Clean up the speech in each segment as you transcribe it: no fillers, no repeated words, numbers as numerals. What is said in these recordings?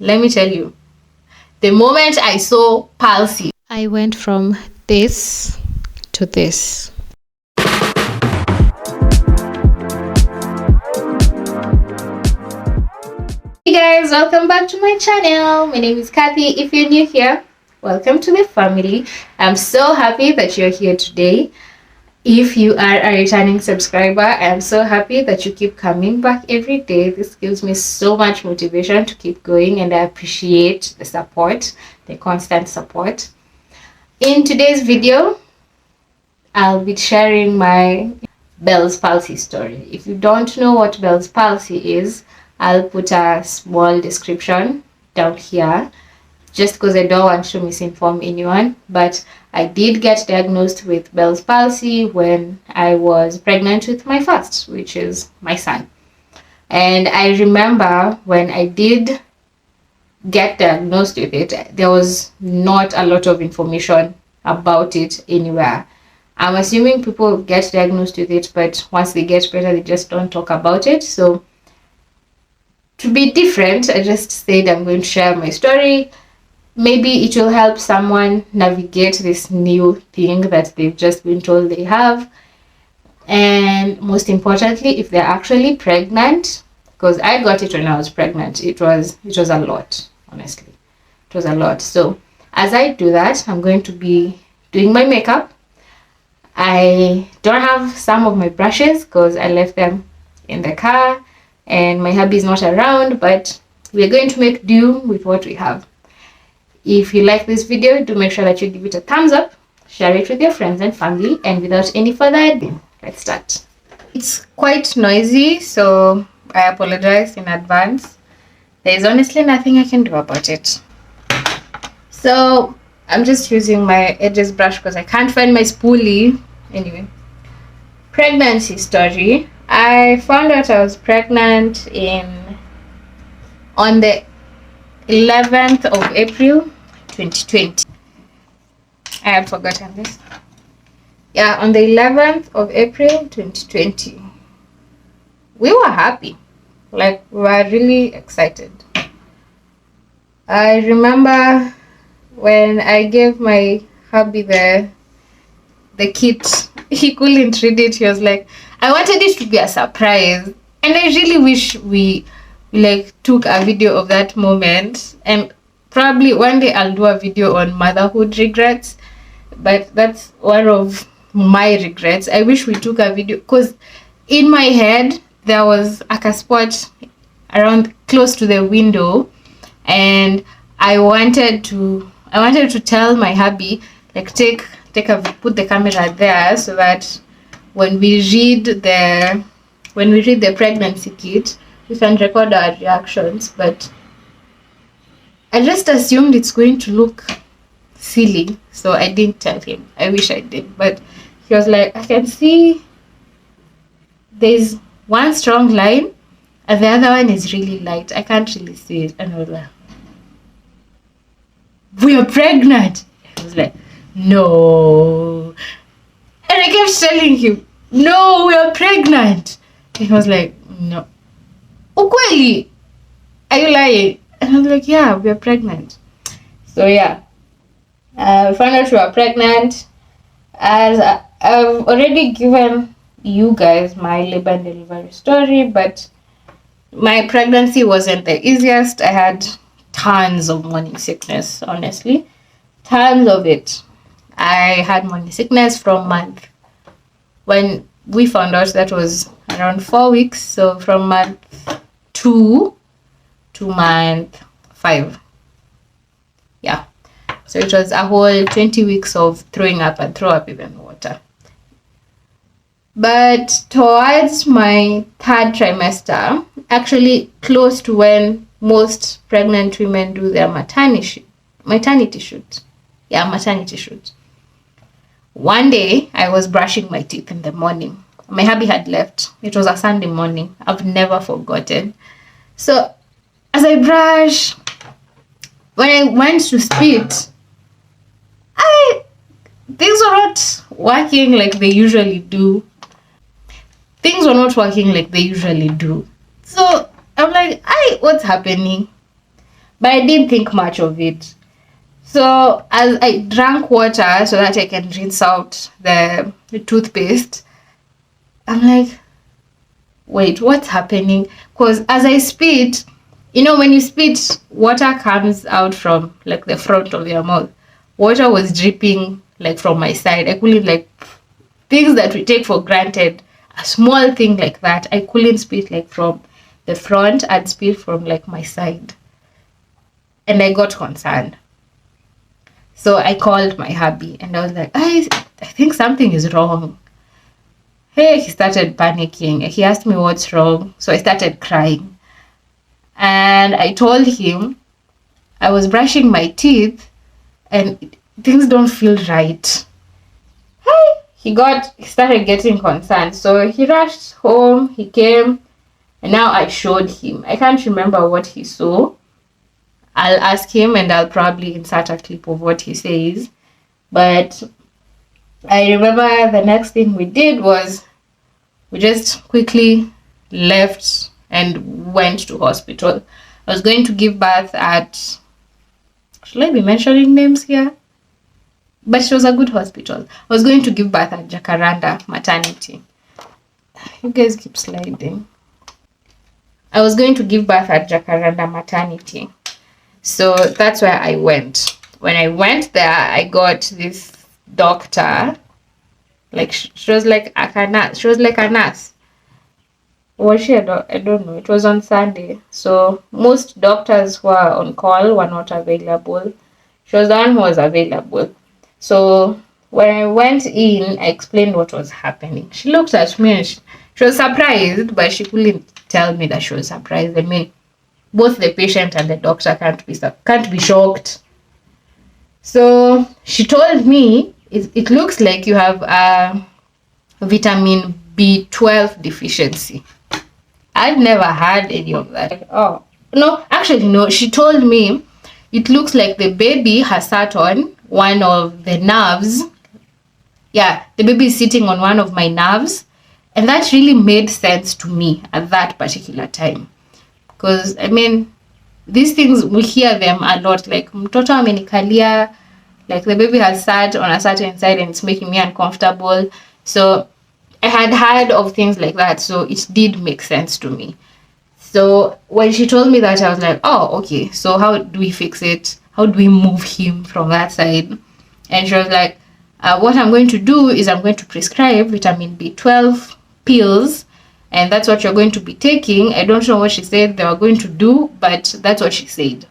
let me tell you, the moment I saw Palsy, I went from this to this. Hey guys, welcome back to my channel. My name is Kathy. If you're new here, welcome to the family. I'm so happy that you're here today. If you are a returning subscriber, I'm so happy that you keep coming back every day. This gives me so much motivation to keep going, and I appreciate the support, the constant support. In today's video, I'll be sharing my Bells Palsy story. If you don't know what Bells Palsy is, I'll put a small description down here, just because I don't want to misinform anyone. But I did get diagnosed with Bells Palsy when I was pregnant with my first, which is my son. And I remember when I did get diagnosed with it, there was not a lot of information about it anywhere. I'm assuming people get diagnosed with it, but once they get better, they just don't talk about it. So to be different, I just said I'm going to share my story. Maybe it will help someone navigate this new thing that they've just been told they have. And most importantly, if they're actually pregnant, because I got it when I was pregnant, it was a lot, honestly. It was a lot. So as I do that, I'm going to be doing my makeup. I don't have some of my brushes because I left them in the car and my hubby is not around, but we're going to make do with what we have. If you like this video, do make sure that you give it a thumbs up, share it with your friends and family, and without any further ado, let's start. It's quite noisy, so I apologize in advance. There is honestly nothing I can do about it. So I'm just using my edges brush because I can't find my spoolie. Anyway, pregnancy story. I found out I was pregnant on the 11th of April 2020. I had forgotten this. Yeah, on the 11th of April 2020. We were happy. Like, we were really excited. I remember when I gave my hubby the kit, he couldn't read it. He was like, I wanted it to be a surprise. And I really wish we took a video of that moment, and probably one day I'll do a video on motherhood regrets, but that's one of my regrets. I wish we took a video, because in my head there was a spot around close to the window, and I wanted to tell my hubby, like, put the camera there so that when we read the pregnancy kit, we can record our reactions. But I just assumed it's going to look silly, so I didn't tell him. I wish I did, but he was like, I can see there's one strong line and the other one is really light. I can't really see it. And I was like, we are pregnant. I was like, no. And I kept telling him, no, we are pregnant. And he was like, no. Ukweli, are you lying? And I was like, yeah, we are pregnant. So yeah, we found out we were pregnant. As I've already given you guys my labor and delivery story, but my pregnancy wasn't the easiest. I had tons of morning sickness, honestly. Tons of it. I had morning sickness from month. When we found out, that was around 4 weeks. So from month 2 to month 5. Yeah. So it was a whole 20 weeks of throwing up and throw up even water. But towards my 3rd trimester, actually close to when most pregnant women do their maternity shoot. Yeah, maternity shoot. One day, I was brushing my teeth in the morning. My hubby had left. It was a Sunday morning. I've never forgotten. So, as I brush, when I went to spit, things were not working like they usually do. So, I'm like, what's happening? but I didn't think much of it. So as I drank water so that I can rinse out the toothpaste, I'm like, wait, what's happening? Because as I spit, when you spit, water comes out from like the front of your mouth. Water was dripping like from my side. I couldn't, like, things that we take for granted, a small thing like that, I couldn't spit like from the front, I'd spit from like my side. And I got concerned. So I called my hubby and I was like, I think something is wrong. Hey, he started panicking. He asked me what's wrong. So I started crying. And I told him I was brushing my teeth and things don't feel right. Hey, he started getting concerned. So he rushed home, he came, and now I showed him. I can't remember what he saw. I'll ask him and I'll probably insert a clip of what he says. But I remember the next thing we did was we just quickly left and went to hospital. I was going to give birth at, should I be mentioning names here? But it was a good hospital. I was going to give birth at Jacaranda Maternity. You guys keep sliding. I was going to give birth at Jacaranda Maternity. So that's where I went. When I went there, I got this doctor. Like, she was like a nurse. She was like a nurse. Was she? I don't know. It was on Sunday. So most doctors who are on call were not available. She was the one who was available. So when I went in, I explained what was happening. She looked at me and she was surprised, but she couldn't tell me that she was surprised. I mean, both the patient and the doctor can't be shocked. So she told me, it looks like you have a vitamin B12 deficiency. I'd never had any of that. Oh, no, actually, no. She told me it looks like the baby has sat on one of the nerves. Yeah, the baby is sitting on one of my nerves. And that really made sense to me at that particular time. Because, I mean, these things, we hear them a lot. Like, mtoto amenikalia, like the baby has sat on a certain side and it's making me uncomfortable. So I had heard of things like that. So it did make sense to me. So when she told me that, I was like, oh, okay. So how do we fix it? How do we move him from that side? And she was like, what I'm going to do is I'm going to prescribe vitamin B12 pills. And that's what you're going to be taking. I don't know what she said they were going to do, but that's what she said.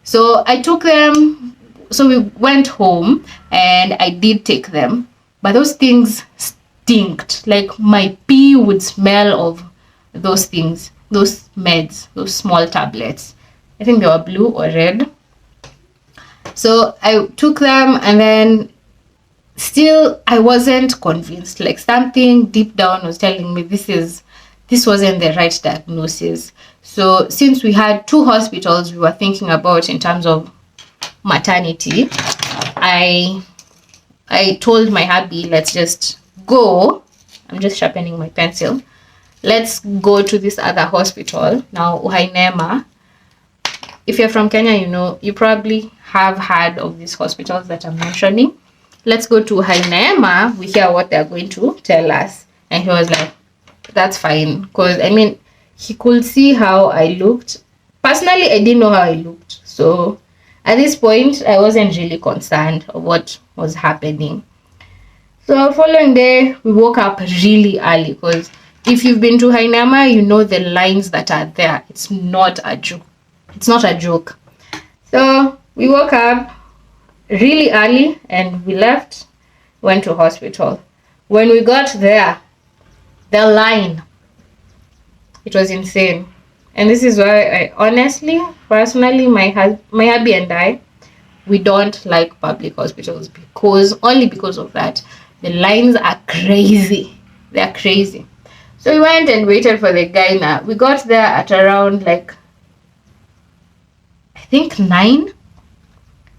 So I took them. So we went home and I did take them. But those things stinked. Like my pee would smell of those things, those meds, those small tablets. I think they were blue or red. So I took them and then still I wasn't convinced. Like something deep down was telling me this wasn't the right diagnosis. So since we had two hospitals we were thinking about in terms of maternity, I told my hubby, let's just go. I'm just sharpening my pencil. Let's go to this other hospital. Now, Uhainema. If you're from Kenya, you probably have heard of these hospitals that I'm mentioning. Let's go to Uhainema. We hear what they're going to tell us. And he was like, that's fine. Because, I mean, he could see how I looked. Personally, I didn't know how I looked. So, at this point, I wasn't really concerned of what was happening. So, following day, we woke up really early. Because if you've been to Uhainema, you know the lines that are there. It's not a joke. It's not a joke. So, we woke up really early and we left, went to hospital. When we got there, the line, it was insane. And this is why I honestly, personally, my hubby and I, we don't like public hospitals only because of that. The lines are crazy. They're crazy. So we went and waited for the guy. Now we got there at around I think 9.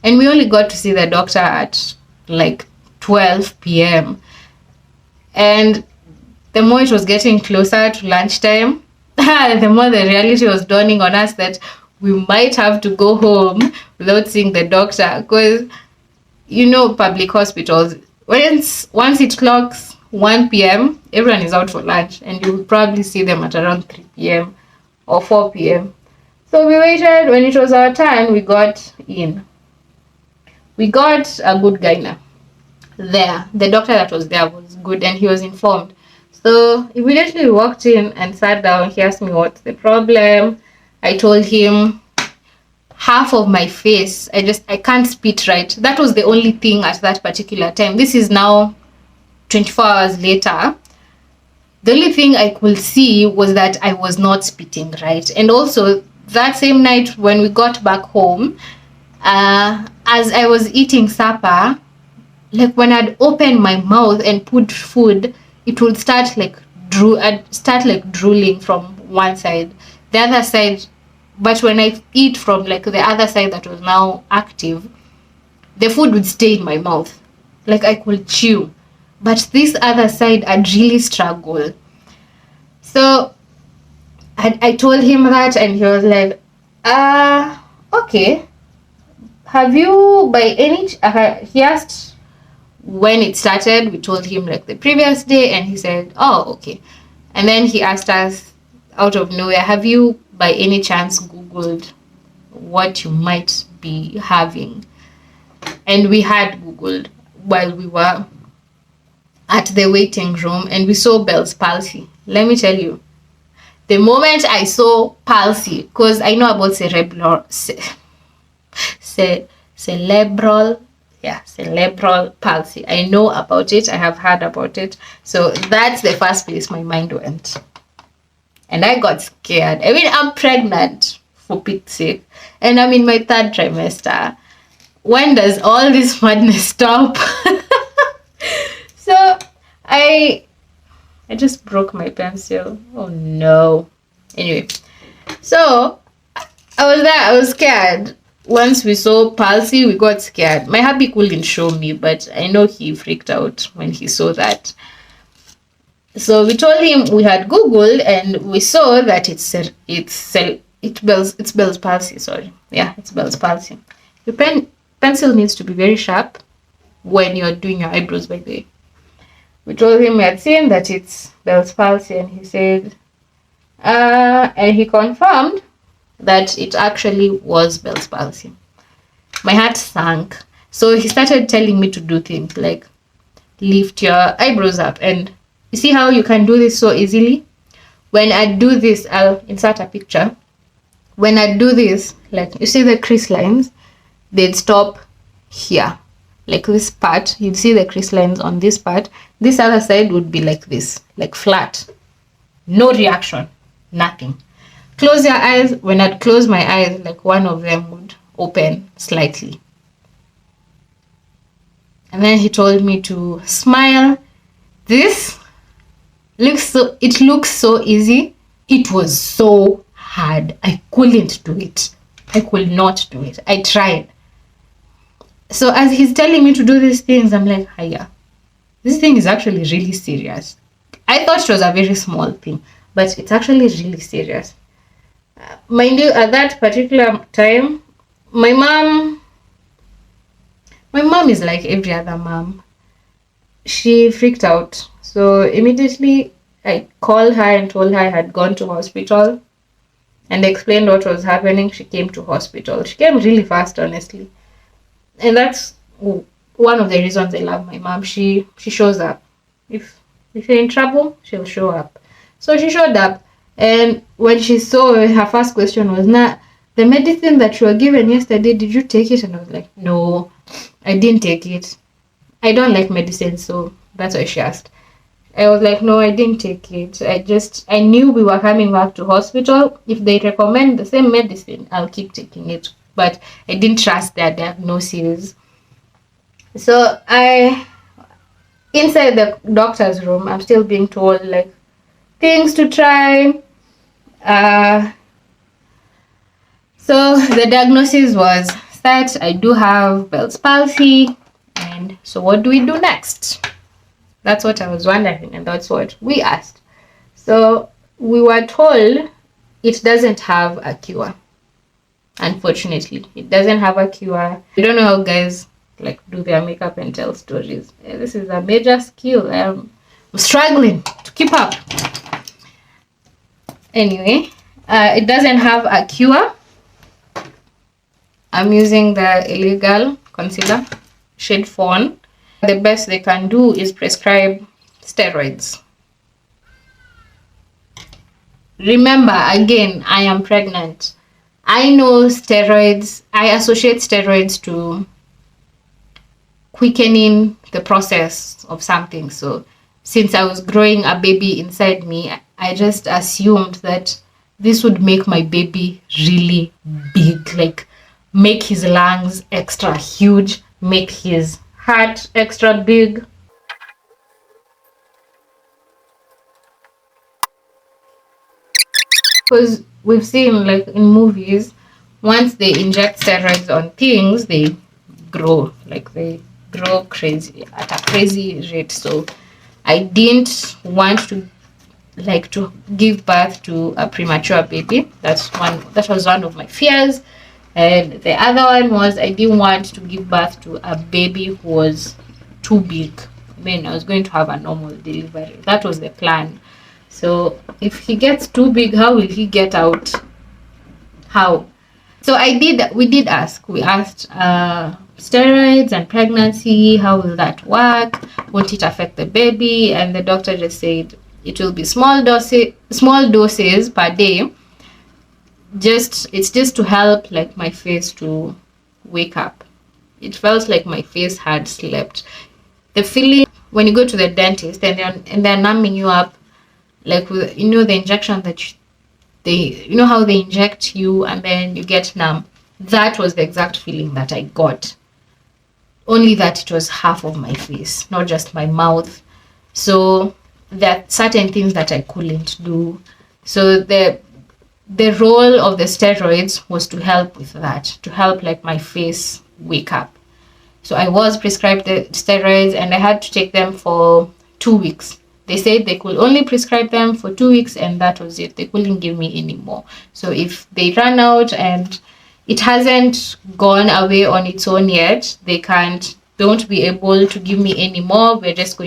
And we only got to see the doctor at 12 p.m. And the more it was getting closer to lunchtime, the more the reality was dawning on us that we might have to go home without seeing the doctor, because you know public hospitals, once it clocks 1 p.m. everyone is out for lunch, and you will probably see them at around 3 p.m. or 4 p.m. So we waited. When it was our turn, we got in. We got a good gyna there. The doctor that was there was good, and he was informed. So immediately we walked in and sat down. He asked me what's the problem. I told him half of my face, I can't spit right. That was the only thing at that particular time. This is now 24 hours later. The only thing I could see was that I was not spitting right. And also that same night when we got back home, as I was eating supper, like when I'd open my mouth and put food, it would start like drooling from one side, the other side. But when I eat from like the other side that was now active, the food would stay in my mouth, like I could chew. But this other side, I'd really struggle. So I told him that, and he was like, okay. Have you by any he asked when it started. We told him like the previous day, and he said, oh, okay. And then he asked us out of nowhere, have you by any chance Googled what you might be having? And we had Googled while we were at the waiting room, and we saw Bells Palsy. Let me tell you, the moment I saw palsy, because I know about cerebral palsy. I know about it. I have heard about it. So that's the first place my mind went. And I got scared. I mean, I'm pregnant, for Pete's sake. And I'm in my 3rd trimester. When does all this madness stop? So I just broke my pencil. Oh no. Anyway, so I was there. I was scared. Once we saw palsy, we got scared. My hubby couldn't show me, but I know he freaked out when he saw that. So we told him we had Googled, and we saw that it's Bell's Palsy. Sorry, yeah, it's Bell's Palsy. Your pencil needs to be very sharp when you're doing your eyebrows. By the way, we told him we had seen that it's Bell's Palsy, and he said, and he confirmed that it actually was Bell's Palsy. My heart sank. So he started telling me to do things like lift your eyebrows up. And you see how you can do this so easily? When I do this, I'll insert a picture. When I do this, like you see the crease lines, they'd stop here. Like this part, you'd see the crease lines on this part. This other side would be like this, like flat. No reaction, nothing. Close your eyes. When I'd close my eyes, like one of them would open slightly. And then he told me to smile. It looks so easy. It was so hard. I couldn't do it. I could not do it. I tried. So as he's telling me to do these things, I'm like, hiya, this thing is actually really serious. I thought it was a very small thing, but it's actually really serious. Mind you, at that particular time, my mom is like every other mom. She freaked out. So immediately I called her and told her I had gone to hospital and explained what was happening. She came to hospital. She came really fast, honestly. And that's one of the reasons I love my mom. She shows up. If you're in trouble, she'll show up. So she showed up. And when she saw, her first question was, the medicine that you were given yesterday, did you take it? And I was like, no, I didn't take it. I don't like medicine, so that's why she asked. I was like, no, I didn't take it. I knew we were coming back to hospital. If they recommend the same medicine, I'll keep taking it. But I didn't trust their diagnosis. So inside the doctor's room, I'm still being told, like, things to try. So the diagnosis was that I do have Bell's palsy. And so what do we do next? That's what I was wondering, and that's what we asked. So we were told it doesn't have a cure. Unfortunately, it doesn't have a cure. I don't know how guys like do their makeup and tell stories. This is a major skill. I'm struggling to keep up. Anyway, it doesn't have a cure. I'm using the illegal concealer shade Fawn. The best they can do is prescribe steroids. Remember, again, I am pregnant. I know steroids, I associate steroids to quickening the process of something. So since I was growing a baby inside me, I just assumed that this would make my baby really big, like make his lungs extra huge, make his heart extra big. Because we've seen, like in movies, once they inject steroids on things, they grow, like they grow crazy at a crazy rate. So I didn't want to give birth to a premature baby. That was one of my fears. And the other one was I didn't want to give birth to a baby who was too big. I mean, I was going to have a normal delivery. That was the plan. So if he gets too big, how will he get out? How? So we did ask. We asked steroids and pregnancy, how will that work? Won't it affect the baby? And the doctor just said it will be small doses per day. It's just to help like my face to wake up. It felt like my face had slept. The feeling when you go to the dentist and they're numbing you up, like with, the injection that how they inject you and then you get numb. That was the exact feeling that I got. Only that it was half of my face, not just my mouth. So there are certain things that I couldn't do. So the role of the steroids was to help with that, to help like my face wake up. So I was prescribed the steroids and I had to take them for 2 weeks. They said they could only prescribe them for 2 weeks and that was it. They couldn't give me any more. So if they run out and it hasn't gone away on its own yet, they don't be able to give me any more. It's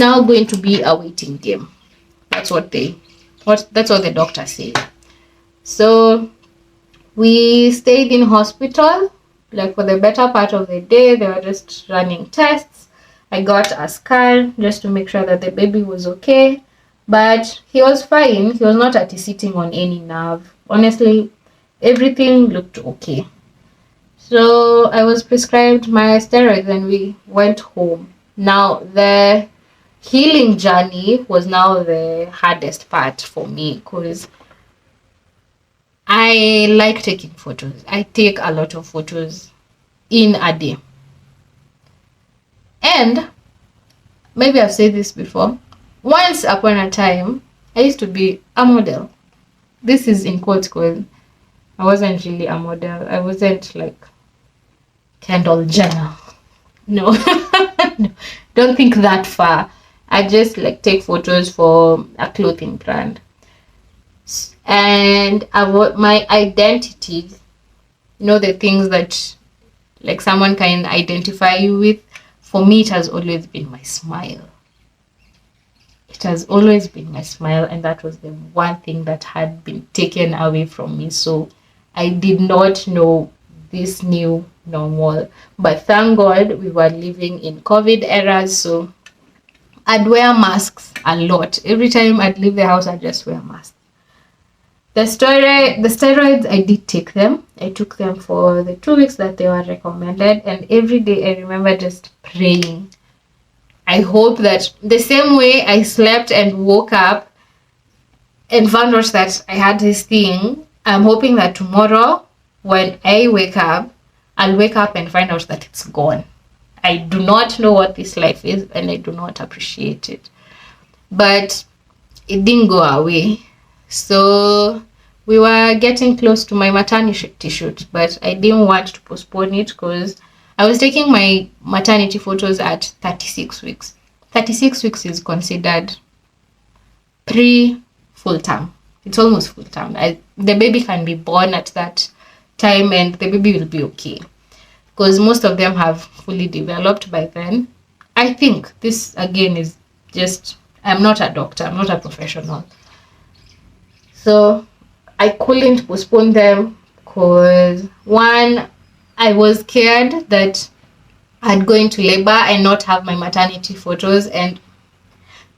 now going to be a waiting game. That's what the doctor said. So we stayed in hospital like for the better part of the day. They were just running tests. I got a scan just to make sure that the baby was okay, but he was fine. He was not sitting on any nerve. Honestly, everything looked okay. So I was prescribed my steroids and we went home. Now the healing journey was now the hardest part for me because I like taking photos. I take a lot of photos in a day. And maybe I've said this before. Once upon a time, I used to be a model. This is in quotes because I wasn't really a model. I wasn't like Kendall Jenner. No. No, don't think that far. I just like take photos for a clothing brand. And my identity, the things that like someone can identify you with, for me, it has always been my smile. It has always been my smile, and that was the one thing that had been taken away from me. So I did not know this new normal. But thank God we were living in COVID eras, so I'd wear masks a lot. Every time I'd leave the house, I'd just wear masks. The steroids, I did take them. I took them for the 2 weeks that they were recommended, and every day I remember just praying. I hope that the same way I slept and woke up and found out that I had this thing, I'm hoping that tomorrow when I wake up, I'll wake up and find out that it's gone. I do not know what this life is and I do not appreciate it. But it didn't go away. So we were getting close to my maternity shoot, but I didn't want to postpone it because I was taking my maternity photos at 36 weeks. 36 weeks is considered pre-full term. It's almost full term. the baby can be born at that time and the baby will be okay, because most of them have fully developed by then. I think this again is just, I'm not a doctor, I'm not a professional, so I couldn't postpone them because one, I was scared that I'd go into labor and not have my maternity photos. And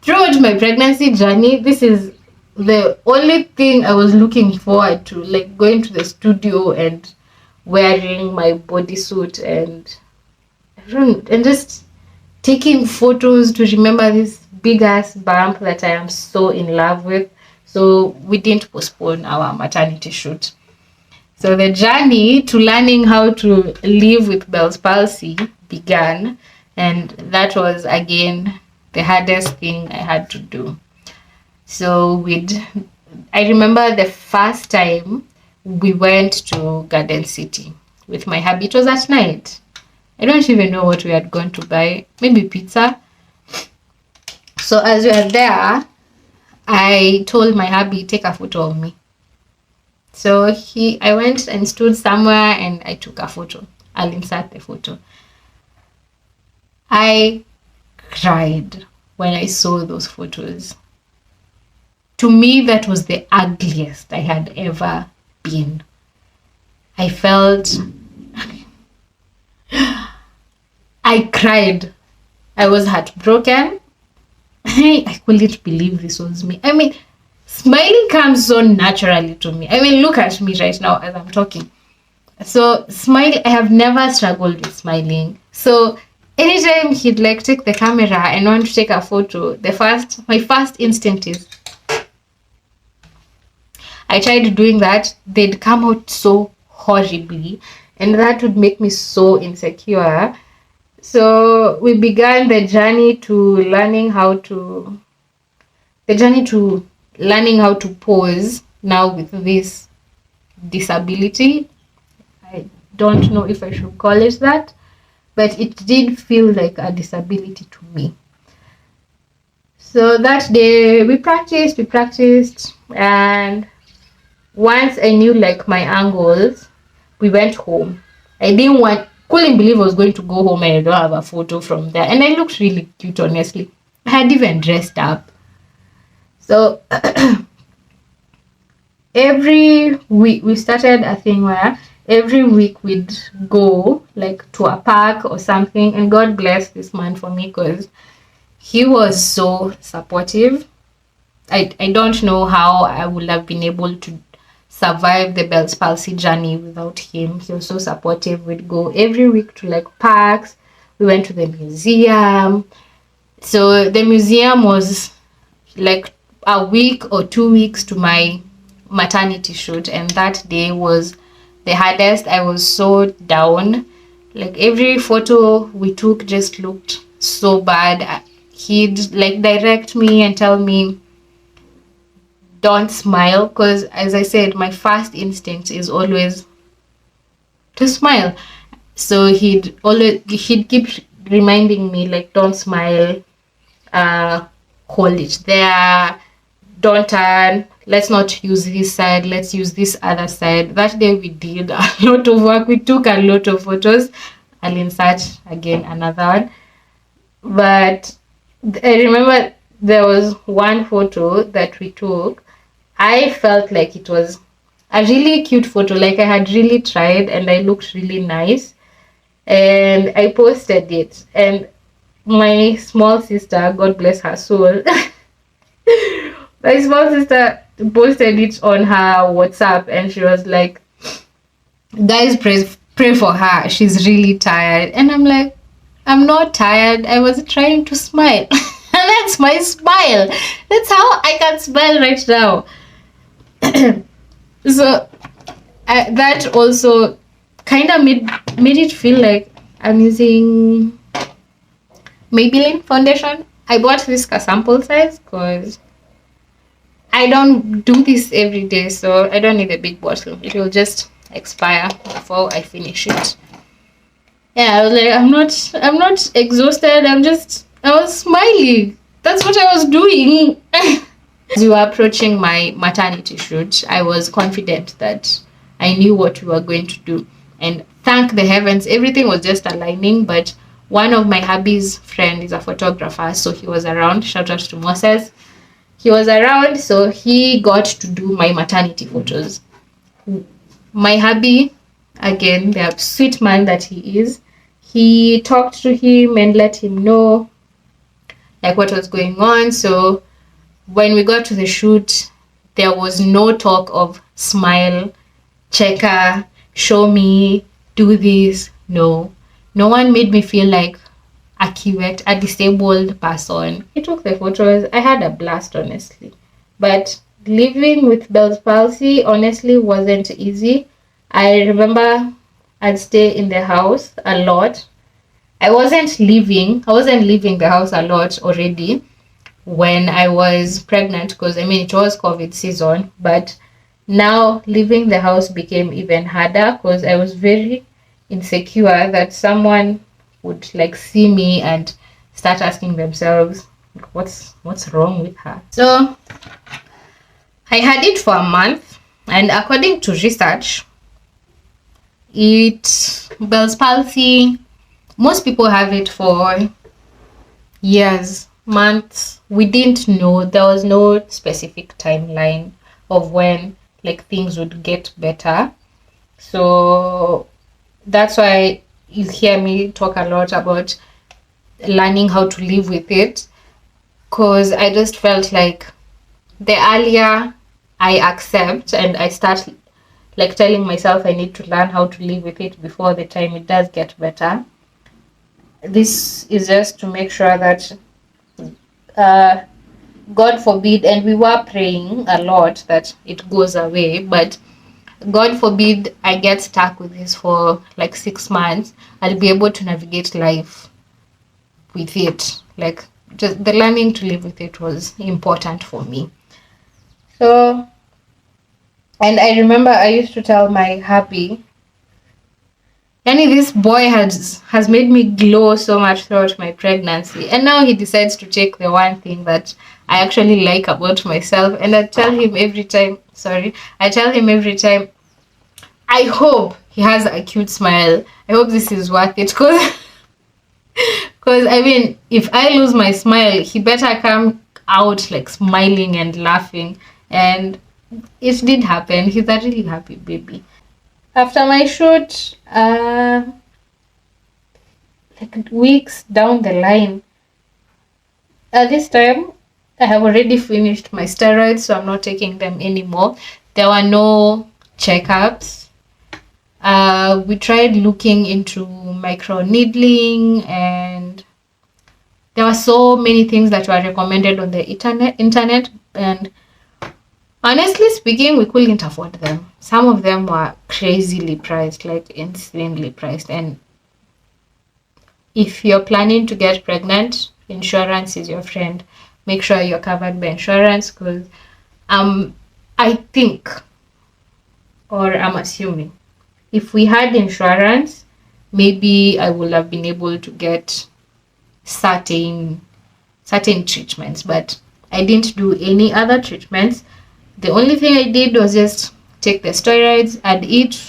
throughout my pregnancy journey, this is the only thing I was looking forward to, like going to the studio and wearing my bodysuit and just taking photos to remember this big ass bump that I am so in love with. So we didn't postpone our maternity shoot. So the journey to learning how to live with Bells Palsy began, and that was again the hardest thing I had to do. So I remember the first time we went to Garden City with my hubby. It was at night. I don't even know what we had gone to buy. Maybe pizza. So as we were there, I told my hubby, take a photo of me. So I went and stood somewhere and I took a photo. I'll insert the photo. I cried when I saw those photos. To me, that was the ugliest I had ever been. I felt, I cried. I was heartbroken. I couldn't believe this was me. I mean, smiling comes so naturally to me. I mean, look at me right now as I'm talking. So I have never struggled with smiling. So anytime he'd like take the camera and want to take a photo, my first instinct is, I tried doing that, they'd come out so horribly, and that would make me so insecure. So we began the journey to learning how to pose now with this disability. I don't know if I should call it that, but it did feel like a disability to me. So that day we practiced, and once I knew like my angles, we went home. Couldn't believe I was going to go home and I don't have a photo from there. And I looked really cute, honestly. I had even dressed up. So every week we started a thing where every week we'd go like to a park or something. And God bless this man for me because he was so supportive. I don't know how I would have been able to survive the Bells Palsy journey without him. He was so supportive. We'd go every week to like parks. We went to the museum. So the museum was like a week or 2 weeks to my maternity shoot, and that day was the hardest. I was so down. Like every photo we took just looked so bad. He'd like direct me and tell me, don't smile, because as I said, my first instinct is always to smile. So he'd keep reminding me like, don't smile, hold it there, don't turn, let's not use this side, let's use this other side. That day we did a lot of work. We took a lot of photos. I'll insert again another one. But I remember there was one photo that we took. I felt like it was a really cute photo, like I had really tried and I looked really nice, and I posted it. And my small sister, God bless her soul, my small sister posted it on her WhatsApp, and she was like, guys, pray for her, she's really tired. And I'm like, I'm not tired, I was trying to smile. And that's my smile. That's how I can smile right now. So that also kind of made it feel like I'm using Maybelline foundation. I bought this sample size because I don't do this every day, so I don't need a big bottle. It will just expire before I finish it. Yeah, I was like, I'm not exhausted. I was smiling. That's what I was doing. As we were approaching my maternity shoot, I was confident that I knew what we were going to do. And thank the heavens, everything was just aligning. But one of my hubby's friend is a photographer, so he was around. Shout out to Moses. He was around, so he got to do my maternity photos. My hubby, again, the sweet man that he is, he talked to him and let him know like what was going on. So when we got to the shoot, there was no talk of smile, checker, show me, do this. No one made me feel like a kiwet, a disabled person. I took the photos. I had a blast, honestly. But living with Bells Palsy honestly wasn't easy. I remember I'd stay in the house a lot. I wasn't leaving the house a lot already when I was pregnant, because I mean it was COVID season, but now leaving the house became even harder because I was very insecure that someone would like see me and start asking themselves what's wrong with her. So I had it for a month, and according to research, Bell's palsy, most people have it for years, months. We didn't know, there was no specific timeline of when like things would get better. So that's why you hear me talk a lot about learning how to live with it, because I just felt like the earlier I accept and I start like telling myself I need to learn how to live with it before the time it does get better. This is just to make sure that God forbid, and we were praying a lot that it goes away, but God forbid I get stuck with this for like 6 months, I'll be able to navigate life with it. Like just the learning to live with it was important for me. So, and I remember I used to tell my hubby, Danny, this boy has made me glow so much throughout my pregnancy, and now he decides to take the one thing that I actually like about myself, and I tell him every time, I hope he has a cute smile. I hope this is worth it, because I mean, if I lose my smile, he better come out like smiling and laughing. And it did happen. He's a really happy baby. After my shoot, like weeks down the line, at this time, I have already finished my steroids, so I'm not taking them anymore. There were no checkups. We tried looking into micro needling, and there were so many things that were recommended on the internet, and honestly speaking, we couldn't afford them. Some of them were crazily priced, like insanely priced. And if you're planning to get pregnant, insurance is your friend. Make sure you're covered by insurance, because I think, or I'm assuming, if we had insurance, maybe I would have been able to get certain treatments, but I didn't do any other treatments. The only thing I did was just take the steroids and eat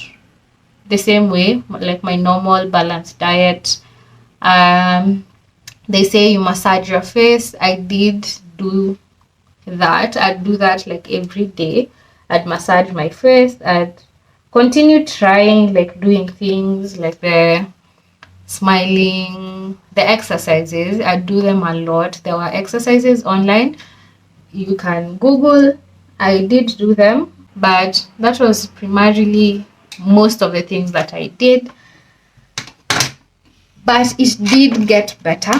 the same way, like my normal balanced diet. They say you massage your face. I did do that. I'd do that like every day. I'd massage my face. I'd continue trying like doing things like the smiling, the exercises. I'd do them a lot. There were exercises online. You can Google. I did do them, but that was primarily most of the things that I did. But it did get better.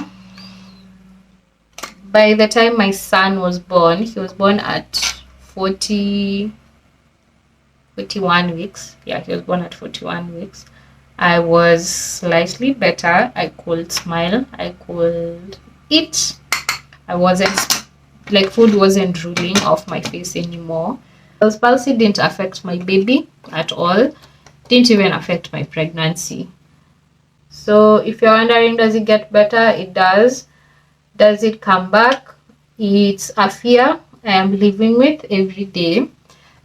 By the time my son was born, he was born at 41 weeks. Yeah, he was born at 41 weeks. I was slightly better. I could smile. I could eat. I wasn't, like, food wasn't drooling off my face anymore. Bells palsy didn't affect my baby at all. Didn't even affect my pregnancy. So if you're wondering, does it get better? It does. Does it come back? It's a fear. I am living with every day,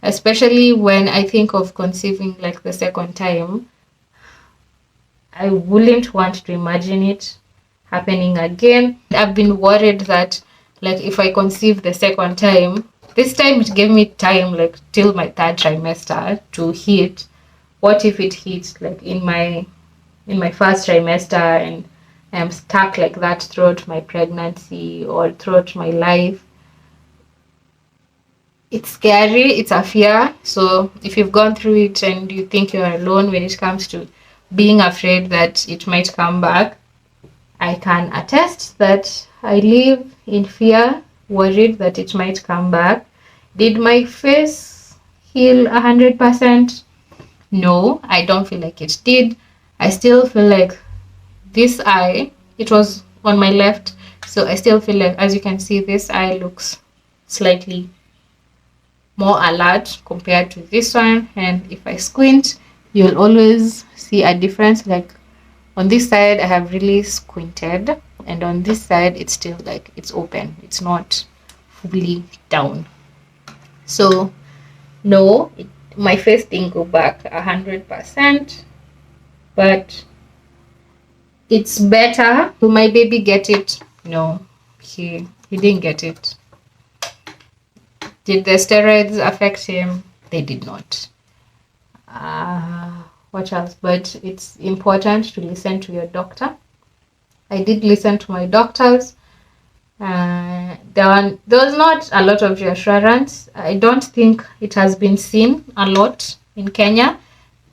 especially when I think of conceiving like the second time. I wouldn't want to imagine it happening again. I've been worried that, like, if I conceive the second time, this time it gave me time, like, till my third trimester to hit. What if it hits like in my first trimester and I'm stuck like that throughout my pregnancy or throughout my life? It's scary, it's a fear. So if you've gone through it and you think you're alone when it comes to being afraid that it might come back, I can attest that I live in fear, worried that it might come back. Did my face heal 100%? No, I don't feel like it did. I still feel like this eye, it was on my left, so I still feel like, as you can see, this eye looks slightly more alert compared to this one. And if I squint, you'll always see a difference. Like on this side I have really squinted, and on this side it's still like it's open, it's not fully down. So no, my face didn't go back 100%, but it's better. Will my baby get it? No, he didn't get it. Did the steroids affect him? They did not. What else? But it's important to listen to your doctor. I did listen to my doctors. There was not a lot of reassurance. I don't think it has been seen a lot in Kenya.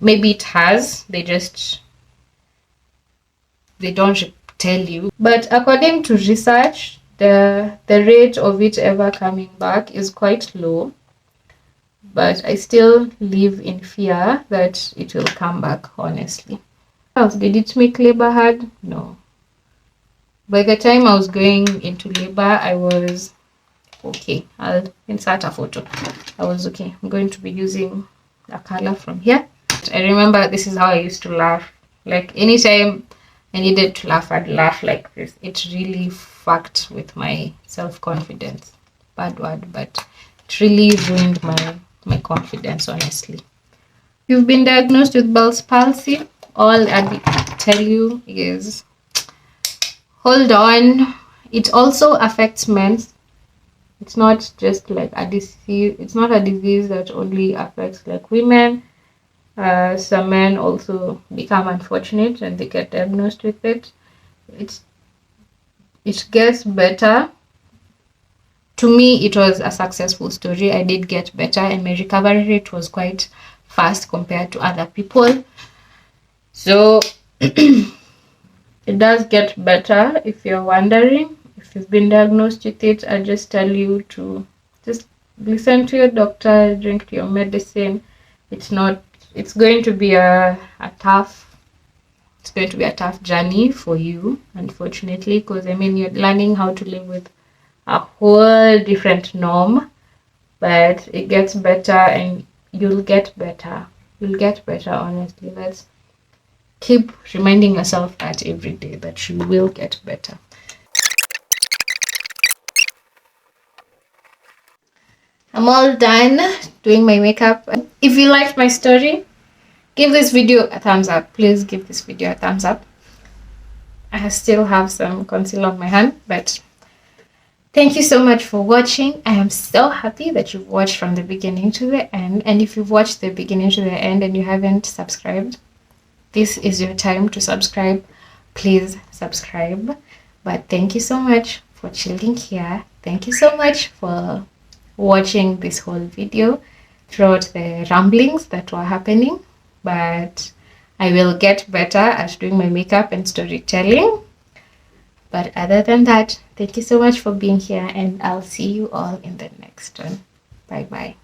Maybe it has. They don't tell you. But according to research, the rate of it ever coming back is quite low. But I still live in fear that it will come back, honestly. Else, did it make labor hard? No. By the time I was going into labor, I was okay. I'll insert a photo. I was okay. I'm going to be using a color from here. I remember this is how I used to laugh. Like anytime I needed to laugh, I'd laugh like this. It really fucked with my self-confidence. Bad word, but it really ruined my confidence, honestly. You've been diagnosed with Bell's Palsy. All I tell you is hold on. It also affects men. It's not just like a disease. It's not a disease that only affects like women. Some men also become unfortunate and they get diagnosed with it. It gets better. To me, it was a successful story. I did get better, and my recovery rate was quite fast compared to other people. So it does get better. If you're wondering if you've been diagnosed with it, I just tell you to just listen to your doctor, drink your medicine. It's going to be a tough journey for you, unfortunately, because I mean you're learning how to live with a whole different norm, but it gets better and you'll get better. You'll get better, honestly. Let's keep reminding yourself that every day that you will get better. I'm all done doing my makeup. If you liked my story, give this video a thumbs up. Please give this video a thumbs up. I still have some concealer on my hand, but thank you so much for watching. I am so happy that you've watched from the beginning to the end. And if you've watched the beginning to the end and you haven't subscribed, this is your time to subscribe. Please subscribe. But thank you so much for chilling here. Thank you so much for watching this whole video throughout the ramblings that were happening. But I will get better at doing my makeup and storytelling. But other than that, thank you so much for being here, and I'll see you all in the next one. Bye bye.